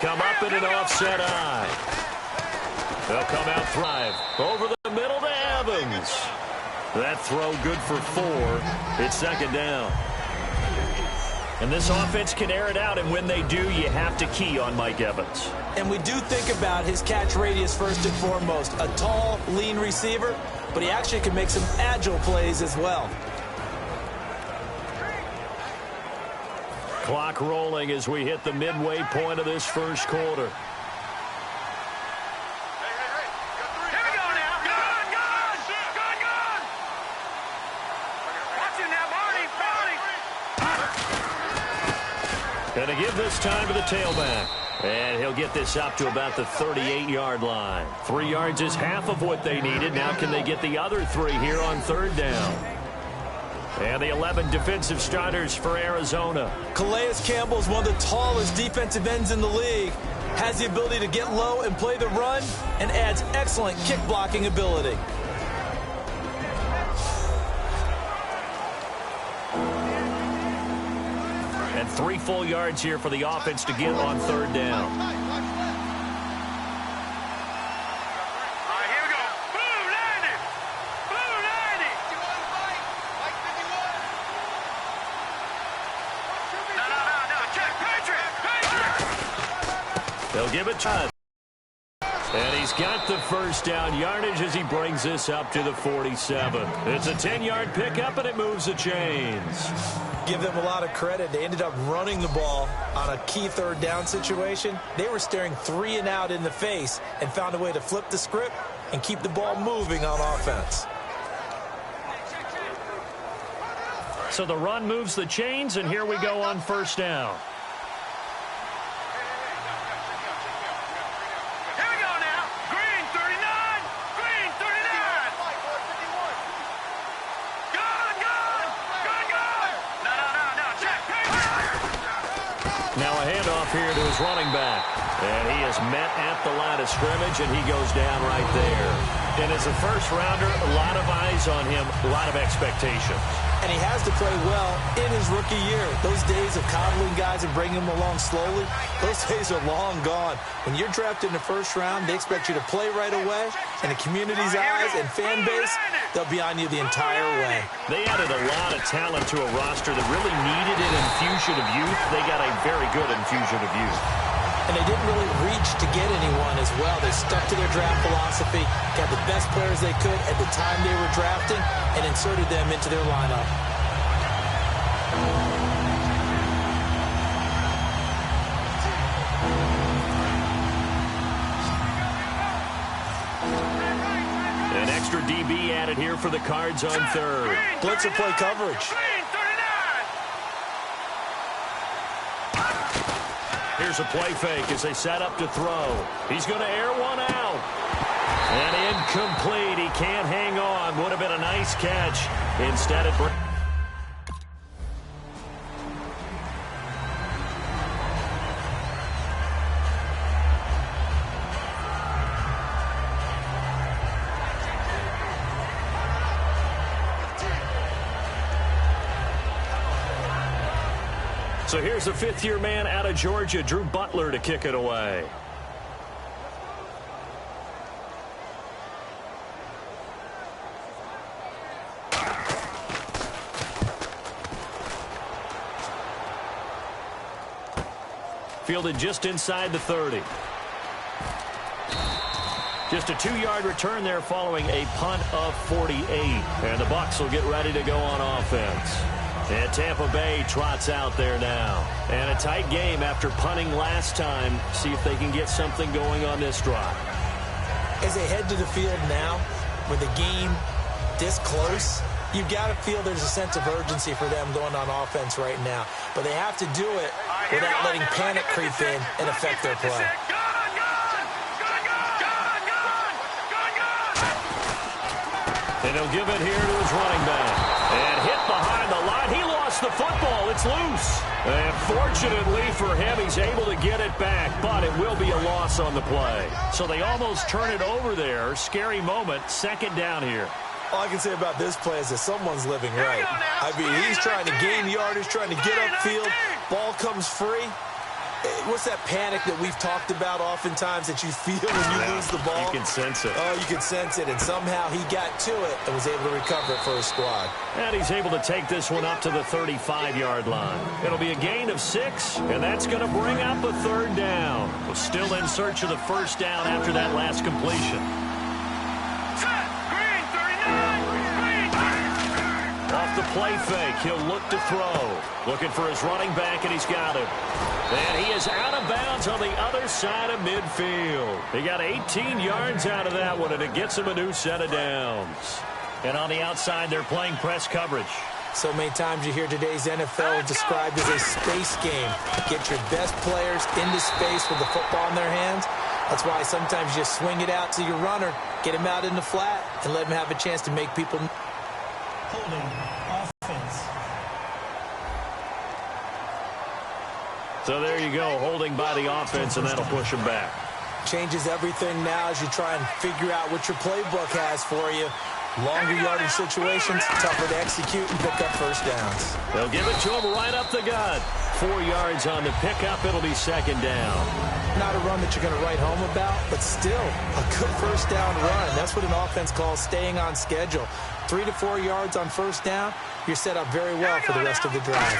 Come up in an offset eye. They'll come out thrive. Over the middle to Evans. That throw good for 4. It's second down. And this offense can air it out, and when they do, you have to key on Mike Evans. And we do think about his catch radius first and foremost. A tall, lean receiver, but he actually can make some agile plays as well. Clock rolling as we hit the midway point of this first quarter. Going to give this time to the tailback. And he'll get this up to about the 38-yard line. 3 yards is half of what they needed. Now can they get the other 3 here on third down? And the 11 defensive starters for Arizona. Calais Campbell is one of the tallest defensive ends in the league. Has the ability to get low and play the run, and adds excellent kick blocking ability. And 3 full yards here for the offense to get on third down. They'll give it time. And he's got the first down yardage as he brings this up to the 47. It's a 10-yard pickup, and it moves the chains. Give them a lot of credit. They ended up running the ball on a key third down situation. They were staring 3 and out in the face and found a way to flip the script and keep the ball moving on offense. So the run moves the chains, and here we go on first down. Now a handoff here to his running back. And he is met at the line of scrimmage, and he goes down right there. And as a first-rounder, a lot of eyes on him, a lot of expectations. And he has to play well in his rookie year. Those days of coddling guys and bringing them along slowly, those days are long gone. When you're drafted in the first round, they expect you to play right away. And the community's eyes and fan base, they'll be on you the entire way. They added a lot of talent to a roster that really needed an infusion of youth. They got a very good infusion of youth. And they didn't really reach to get anyone as well. They stuck to their draft philosophy, got the best players they could at the time they were drafting, and inserted them into their lineup. An extra DB added here for the Cards on third. Blitzer play coverage. Here's a play fake as they set up to throw. He's going to air one out. And incomplete. He can't hang on. Would have been a nice catch. Instead it... So here's the fifth-year man out of Georgia, Drew Butler, to kick it away. Fielded just inside the 30. Just a 2-yard return there following a punt of 48. And the Bucs will get ready to go on offense. And Tampa Bay trots out there now. And a tight game after punting last time. See if they can get something going on this drive. As they head to the field now, with the game this close, you've got to feel there's a sense of urgency for them going on offense right now. But they have to do it without letting panic creep in and affect their play. And he'll give it here to his running back. And hit behind the line. He lost the football. It's loose. And fortunately for him, he's able to get it back, but it will be a loss on the play. So they almost turn it over there. Scary moment. Second down here. All I can say about this play is that someone's living right. I mean, he's trying to gain yardage, trying to get upfield. Ball comes free. What's that panic that we've talked about oftentimes that you feel when you lose the ball? You can sense it. Oh, you can sense it, and somehow he got to it and was able to recover it for his squad. And he's able to take this one up to the 35-yard line. It'll be a gain of 6, and that's going to bring up a third down. We're still in search of the first down after that last completion. Off the play fake, he'll look to throw. Looking for his running back, and he's got him. And he is out of bounds on the other side of midfield. He got 18 yards out of that one, and it gets him a new set of downs. And on the outside, they're playing press coverage. So many times you hear today's NFL described as a space game. Get your best players into space with the football in their hands. That's why sometimes you just swing it out to your runner, get him out in the flat, and let him have a chance to make people... Holding offense. So there you go, holding by the offense, and that'll push him back. Changes everything now as you try and figure out what your playbook has for you. Longer yardage situations, tougher to execute and pick up first downs. They'll give it to him right up the gut. 4 yards on the pickup, it'll be second down. Not a run that you're going to write home about, but still a good first down run. That's what an offense calls staying on schedule. 3 to 4 yards on first down, you're set up very well for the rest of the drive.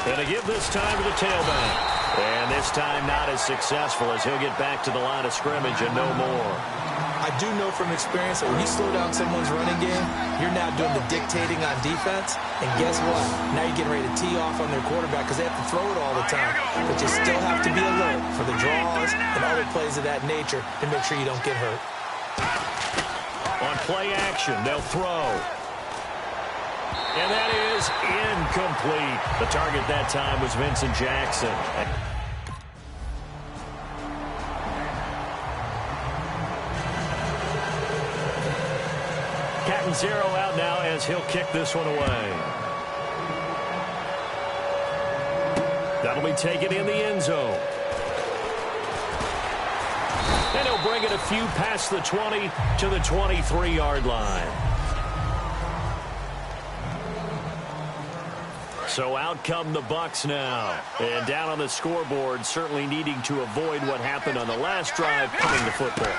And to give this time to the tailback. And this time not as successful as he'll get back to the line of scrimmage and no more. I do know from experience that when you slow down someone's running game, you're now doing the dictating on defense. And guess what? Now you're getting ready to tee off on their quarterback because they have to throw it all the time. But you still have to be alert for the draws and other plays of that nature to make sure you don't get hurt. On play action, they'll throw. And that is incomplete. The target that time was Vincent Jackson. Zero out now as he'll kick this one away. That'll be taken in the end zone. And he'll bring it a few past the 20 to the 23-yard line. So out come the Bucs now. And down on the scoreboard, certainly needing to avoid what happened on the last drive, punting the football.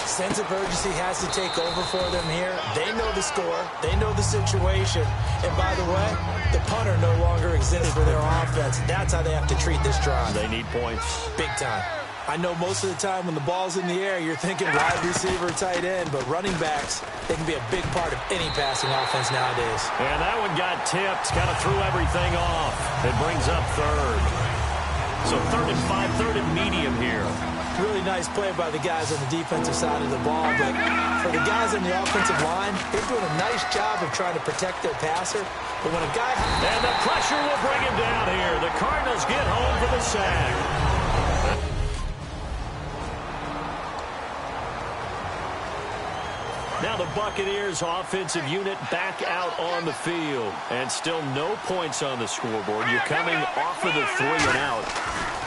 Sense of urgency has to take over for them here. They know the score. They know the situation. And by the way, the punter no longer exists for their offense. That's how they have to treat this drive. They need points. Big time. I know most of the time when the ball's in the air, you're thinking wide receiver, tight end, but running backs, they can be a big part of any passing offense nowadays. And that one got tipped, kind of threw everything off. It brings up third. So 3rd and 5, 3rd and medium here. Really nice play by the guys on the defensive side of the ball, but for the guys on the offensive line, they're doing a nice job of trying to protect their passer. But when a guy... And the pressure will bring him down here. The Cardinals get home for the sack. Now the Buccaneers offensive unit back out on the field. And still no points on the scoreboard. You're coming off of the 3 and out.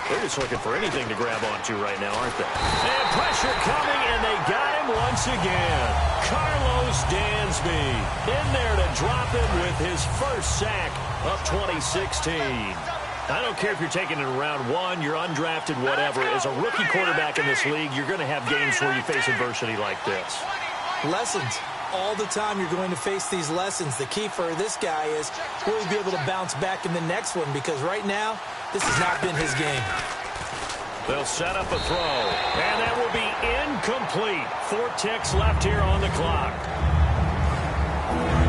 They're just looking for anything to grab onto right now, aren't they? And pressure coming, and they got him once again. Carlos Dansby in there to drop him with his first sack of 2016. I don't care if you're taking it in round 1, you're undrafted, whatever. As a rookie quarterback in this league, you're going to have games where you face adversity like this. Lessons. All the time you're going to face these lessons. The key for this guy is will he be able to bounce back in the next one, because right now, this has not been his game. They'll set up a throw, and that will be incomplete. 4 ticks left here on the clock.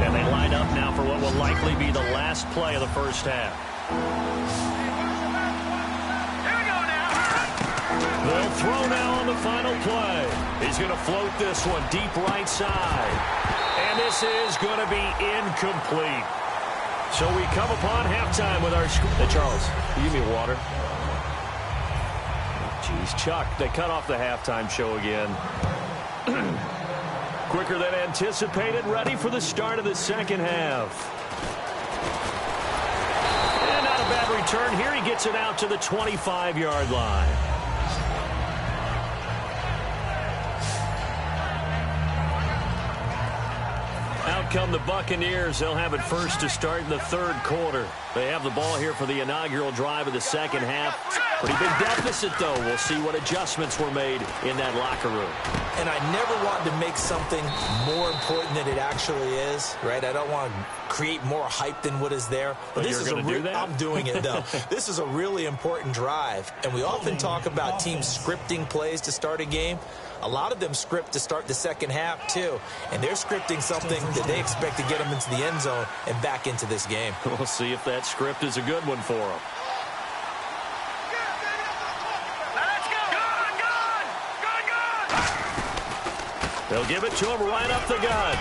And they line up now for what will likely be the last play of the first half. They'll throw now on the final play. He's going to float this one deep right side. And this is going to be incomplete. So we come upon halftime with our... Hey, Charles, can you give me water? Jeez, Chuck, they cut off the halftime show again. Quicker than anticipated, ready for the start of the second half. And not a bad return here. He gets it out to the 25-yard line. Out out come the Buccaneers. They'll have it first to start in the third quarter. They have the ball here for the inaugural drive of the second half. Pretty big deficit, though. We'll see what adjustments were made in that locker room. And I never want to make something more important than it actually is, right? I don't want to create more hype than what is there. But this is do that? I'm doing it, though. This is a really important drive. And we often talk about teams scripting plays to start a game. A lot of them script to start the second half, too. And they're scripting something that they expect to get them into the end zone and back into this game. We'll see if that script is a good one for them. They'll give it to him right up the gut.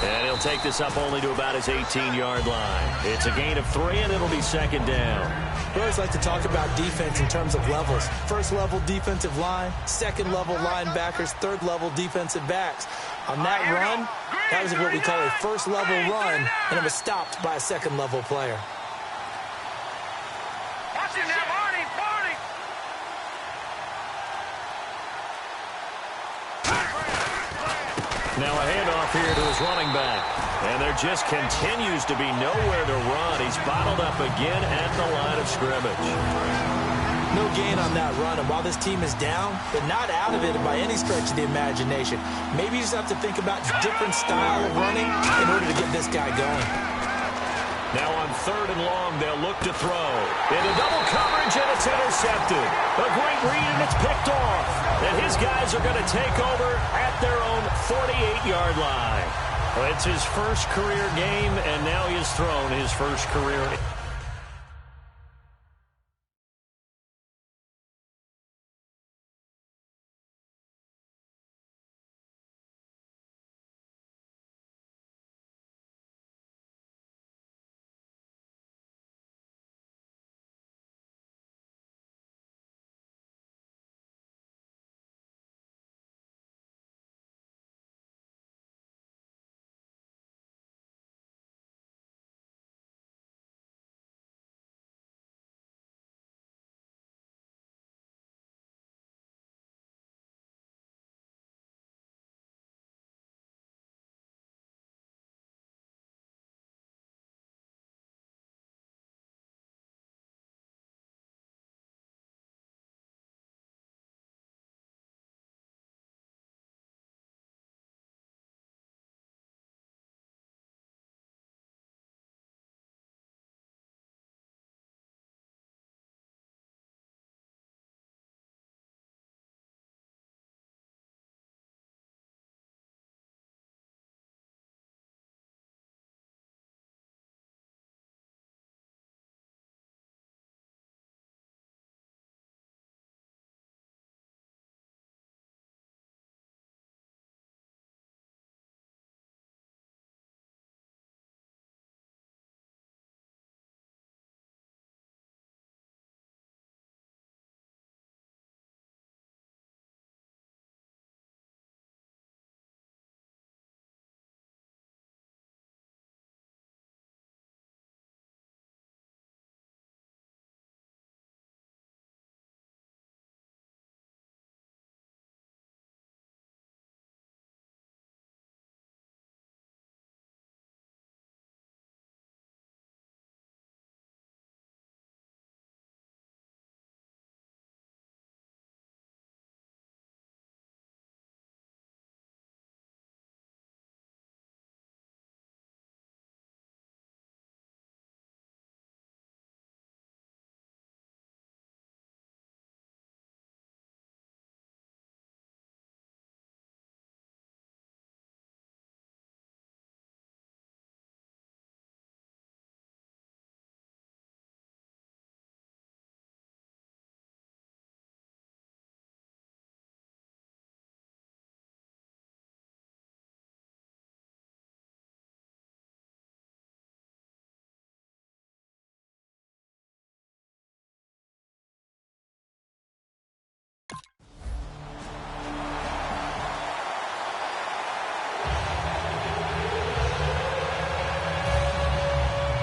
And he'll take this up only to about his 18-yard line. It's a gain of 3, and it'll be second down. We always like to talk about defense in terms of levels. First-level defensive line, second-level linebackers, third-level defensive backs. On that run, that was what we call a first-level run, and it was stopped by a second-level player. Now a handoff here to his running back. And there just continues to be nowhere to run. He's bottled up again at the line of scrimmage. No gain on that run. And while this team is down, they're not out of it by any stretch of the imagination. Maybe you just have to think about a different style of running in order to get this guy going. Now on third and long, they'll look to throw. Into double coverage, and it's intercepted. A great read, and it's picked off. And his guys are going to take over at their own 48-yard line. Well, it's his first career game, and now he has thrown his first career.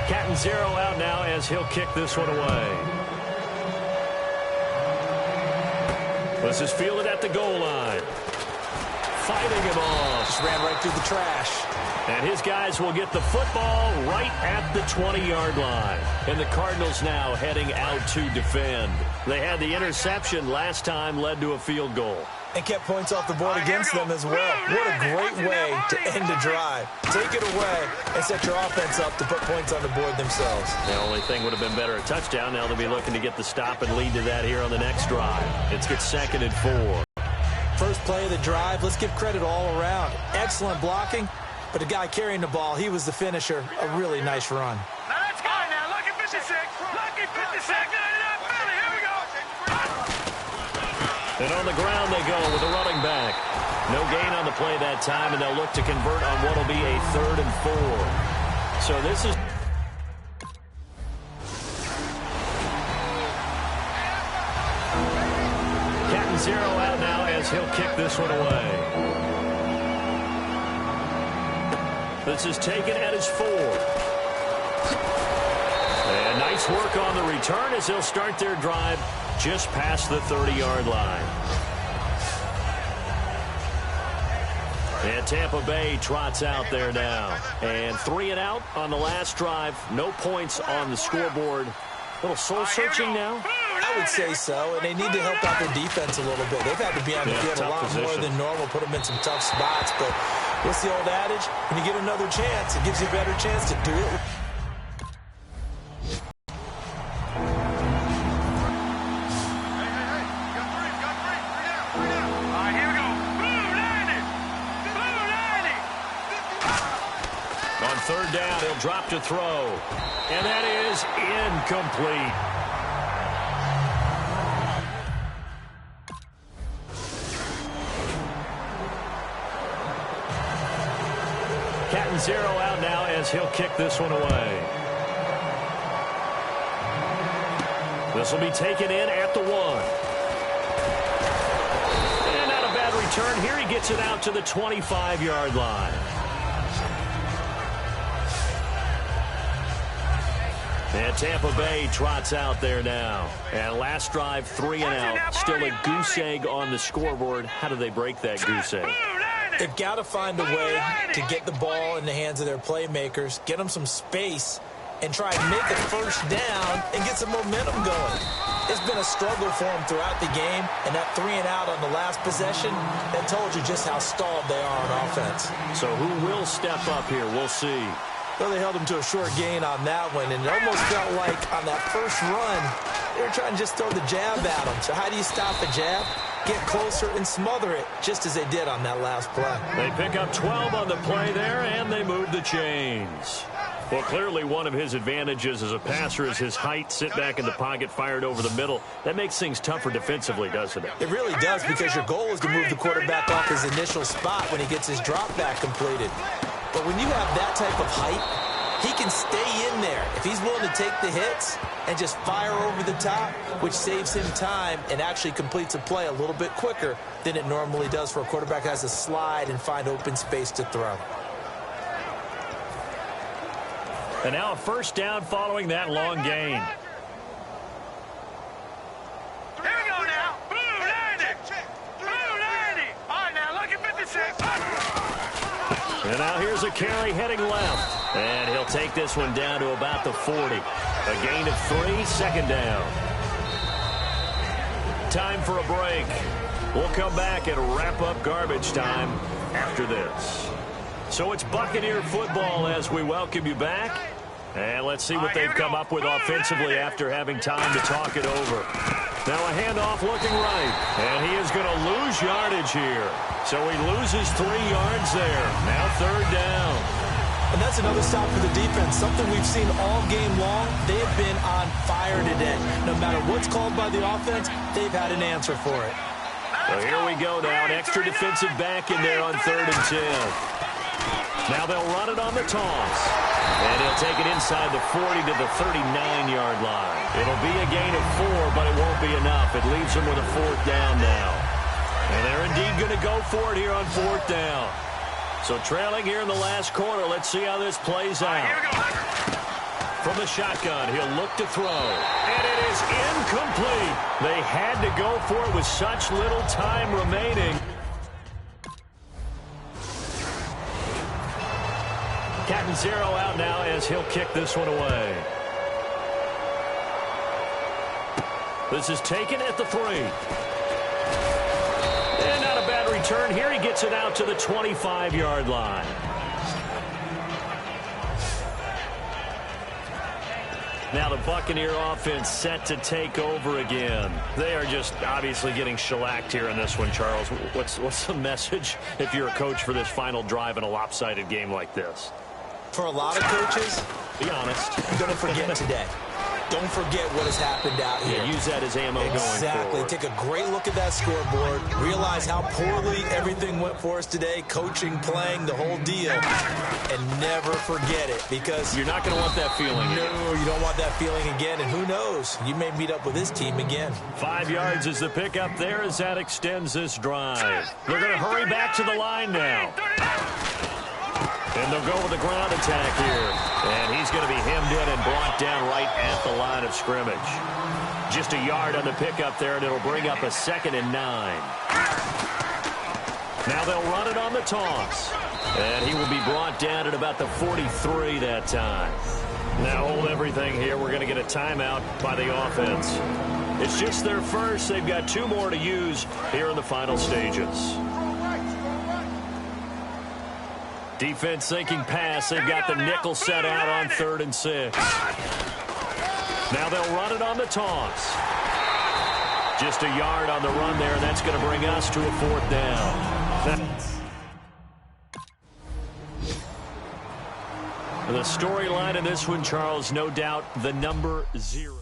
Cat and zero out now as he'll kick this one away. This is fielded at the goal line. fighting him off. Just ran right through the trash. And his guys will get the football right at the 20-yard line. And the Cardinals now heading out to defend. They had the interception last time, led to a field goal. And kept points off the board against them as well. What a great way to end a drive. Take it away and set your offense up to put points on the board themselves. The only thing would have been better, a touchdown. Now they'll be looking to get the stop and lead to that here on the next drive. It's get 2nd and 4. First play of the drive, let's give credit all around. Excellent blocking, but the guy carrying the ball, he was the finisher. A really nice run. Now let's go now. Lucky 56. Lucky 56. Here we go. And on the ground they go with a running back. No gain on the play that time, and they'll look to convert on what will be a 3rd and 4. So this is... Captain Zero out now as he'll kick this one away. This is taken at his 4. And nice work on the return as they'll start their drive just past the 30-yard line. And Tampa Bay trots out there now. And 3 and out on the last drive. No points on the scoreboard. A little soul-searching now. I would say so, and they need to help out their defense a little bit. They've had to be on the field a lot more than normal, put them in some tough spots. But what's the old adage? When you get another chance, it gives you a better chance to do it. On 3rd down, he'll drop to throw. And that is incomplete. Captain Zero out now as he'll kick this one away. This will be taken in at the 1. And not a bad return. Here he gets it out to the 25-yard line. And Tampa Bay trots out there now. And last drive, 3 and out. Still a goose egg on the scoreboard. How do they break that goose egg? They've got to find a way to get the ball in the hands of their playmakers, get them some space, and try and make a first down and get some momentum going. It's been a struggle for them throughout the game, and that 3 and out on the last possession, that told you just how stalled they are on offense. So who will step up here? We'll see. Well, they held him to a short gain on that one, and it almost felt like on that first run, they were trying to just throw the jab at him. So how do you stop a jab? Get closer and smother it, just as they did on that last play. They pick up 12 on the play there, and they move the chains. Well, clearly one of his advantages as a passer is his height, sit back in the pocket, fired over the middle. That makes things tougher defensively, doesn't it? It really does, because your goal is to move the quarterback off his initial spot when he gets his drop back completed. But when you have that type of height, he can stay in there if he's willing to take the hits and just fire over the top, which saves him time and actually completes a play a little bit quicker than it normally does for a quarterback that has to slide and find open space to throw. And now a first down following that long gain. Here we go now. Blue 90. Blue 90. All right, now look at 56. And now here's a carry heading left. And he'll take this one down to about the 40. A gain of 3, 2nd down. Time for a break. We'll come back and wrap up garbage time after this. So it's Buccaneer football as we welcome you back. And let's see what they've come up with offensively after having time to talk it over. Now a handoff looking right. And he is going to lose yardage here. So he loses 3 yards there. Now 3rd down. And that's another stop for the defense, something we've seen all game long. They have been on fire today. No matter what's called by the offense, they've had an answer for it. So here we go now. An extra defensive back in there on 3rd and 10. Now they'll run it on the toss. And he'll take it inside the 40 to the 39-yard line. It'll be a gain of 4, but it won't be enough. It leaves them with a 4th down now. And they're indeed going to go for it here on 4th down. So trailing here in the last quarter. Let's see how this plays out. From the shotgun, he'll look to throw. And it is incomplete. They had to go for it with such little time remaining. Counting 0 out now as he'll kick this one away. This is taken at the 3. And not a bad return here. He gets it out to the 25-yard line. Now the Buccaneer offense set to take over again. They are just obviously getting shellacked here in this one, Charles. What's the message if you're a coach for this final drive in a lopsided game like this? For a lot of coaches, be honest, you're going to forget today. Don't forget what has happened out here. Yeah, use that as ammo going forward. Exactly. Take a great look at that scoreboard. Realize how poorly everything went for us today. Coaching, playing, the whole deal. And never forget it, because you're not going to want that feeling again. No, you don't want that feeling again. And who knows? You may meet up with this team again. 5 yards is the pickup there as that extends this drive. They're going to hurry back to the line now. And they'll go with the ground attack here. And he's going to be hemmed in and brought down right at the line of scrimmage. Just a yard on the pickup there, and it'll bring up a 2nd and 9. Now they'll run it on the toss. And he will be brought down at about the 43 that time. Now hold everything here. We're going to get a timeout by the offense. It's just their first. They've got 2 more to use here in the final stages. Defense thinking pass. They've got the nickel set out on 3rd and 6. Now they'll run it on the toss. Just a yard on the run there, and that's going to bring us to a 4th down. The storyline in this one, Charles, no doubt the number 0.